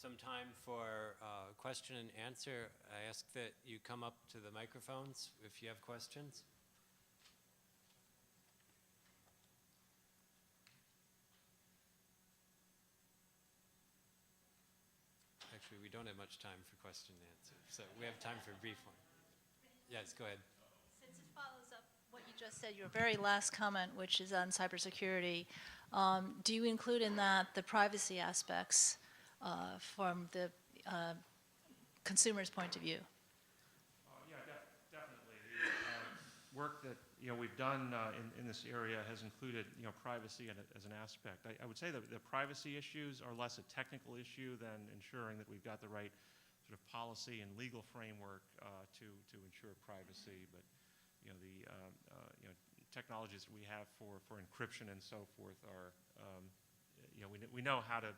some time for question and answer. I ask that you come up to the microphones if you have questions. Actually, we don't have much time for question and answer, so we have time for a brief one. Yes, go ahead. Since it follows up what you just said, your very last comment, which is on cybersecurity, do you include in that the privacy aspects from the consumer's point of view? Yeah, definitely. The work that we've done in this area has included privacy as an aspect. I would say that the privacy issues are less a technical issue than ensuring that we've got the right sort of policy and legal framework to ensure privacy. But the technologies that we have for encryption and so forth are we know how to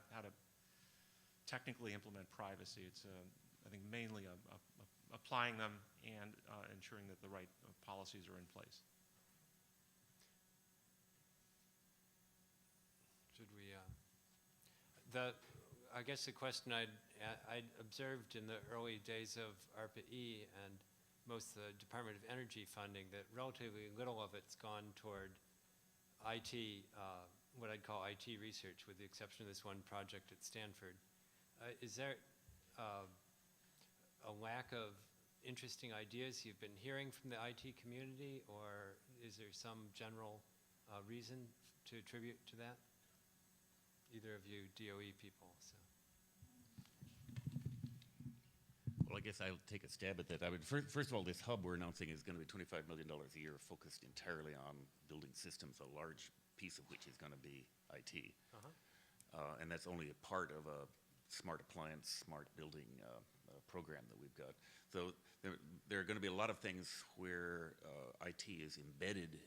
technically implement privacy. It's I think mainly applying them and ensuring that the right policies are in place. Should we? I guess the question I observed in the early days of ARPA-E and most of the Department of Energy funding that relatively little of it's gone toward IT, what I'd call IT research, with the exception of this one project at Stanford. Is there a lack of interesting ideas you've been hearing from the IT community, or is there some general reason to attribute to that? Either of you DOE people. So. Well, I guess I'll take a stab at that. I would first of all, this hub we're announcing is going to be $25 million a year, focused entirely on building systems, a large piece of which is going to be IT. And that's only a part of a smart appliance, smart building program that we've got. So there are going to be a lot of things where IT is embedded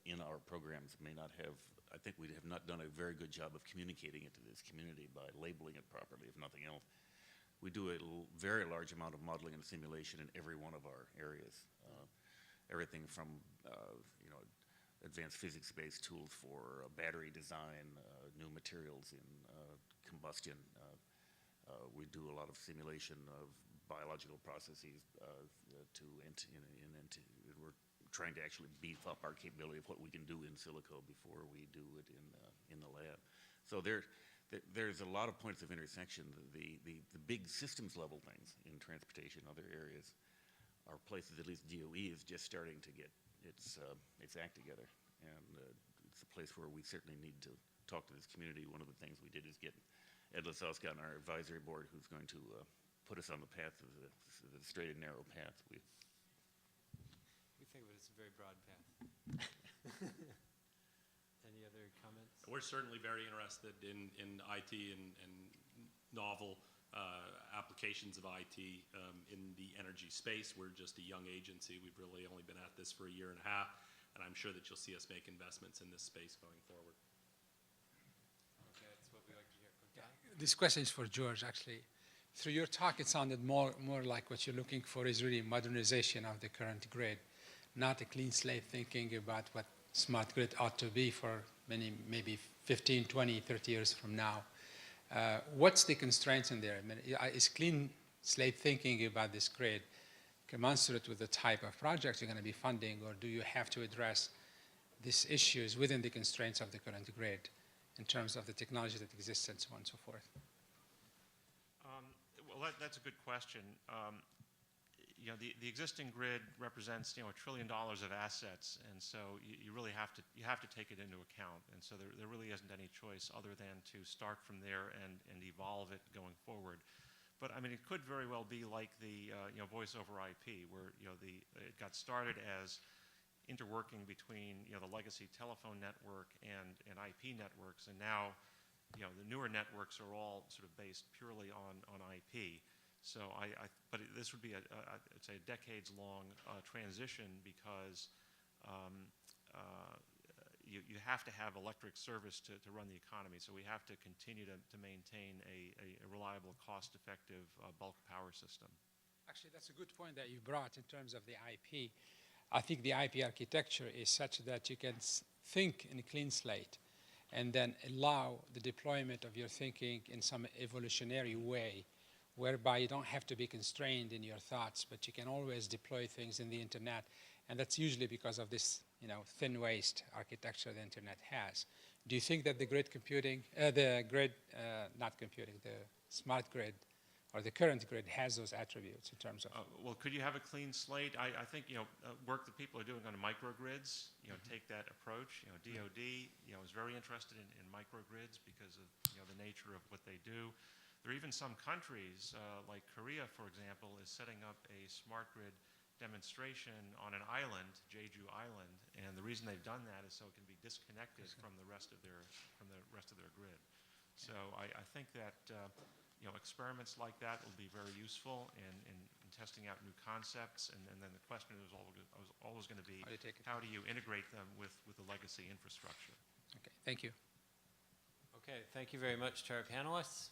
in our programs. May not have, I think we have not done a very good job of communicating it to this community by labeling it properly, if nothing else. We do a very large amount of modeling and simulation in every one of our areas. Everything from advanced physics-based tools for battery design, new materials in combustion. We do a lot of simulation of biological processes we're trying to actually beef up our capability of what we can do in silico before we do it in the lab. So there's a lot of points of intersection. The big systems level things in transportation, other areas, are places at least DOE is just starting to get its act together, and it's a place where we certainly need to talk to this community. One of the things we did is get Ed Lasowska on our advisory board, who's going to put us on the path of the straight and narrow path. We think of it as a very broad path. Any other comments? We're certainly very interested in IT and novel applications of IT in the energy space. We're just a young agency. We've really only been at this for a year and a half, and I'm sure that you'll see us make investments in this space going forward. Okay, that's what we like to hear. Okay. This question is for George, actually. Through your talk, it sounded more like what you're looking for is really modernization of the current grid, not a clean slate thinking about what smart grid ought to be for maybe 15, 20, 30 years from now. What's the constraints in there? I mean, is clean slate thinking about this grid commensurate with the type of projects you're going to be funding, or do you have to address these issues within the constraints of the current grid in terms of the technology that exists and so on and so forth? Well, that's a good question. The existing grid represents $1 trillion of assets, and so you really have to take it into account. And so there really isn't any choice other than to start from there and evolve it going forward. But I mean, it could very well be like the voice over IP, where it got started as interworking between the legacy telephone network and IP networks, and now the newer networks are all sort of based purely on IP. So but this would be I'd say a decades-long transition, because you have to have electric service to run the economy. So we have to continue to maintain a reliable, cost-effective bulk power system. Actually, that's a good point that you brought in terms of the IP. I think the IP architecture is such that you can think in a clean slate and then allow the deployment of your thinking in some evolutionary way, whereby you don't have to be constrained in your thoughts, but you can always deploy things in the internet. And that's usually because of this, thin waist architecture the internet has. Do you think that the grid computing, the smart grid, or the current grid has those attributes in terms of? Well, could you have a clean slate? I think, work that people are doing on microgrids, take that approach. DOD, is very interested in microgrids because of, the nature of what they do. There are even some countries, like Korea, for example, is setting up a smart grid demonstration on an island, Jeju Island, and the reason they've done that is so it can be disconnected from the rest of their grid. So I think that experiments like that will be very useful in testing out new concepts, and then the question is always going to be how do you integrate them with the legacy infrastructure. Okay, thank you. Okay, thank you very much to our panelists.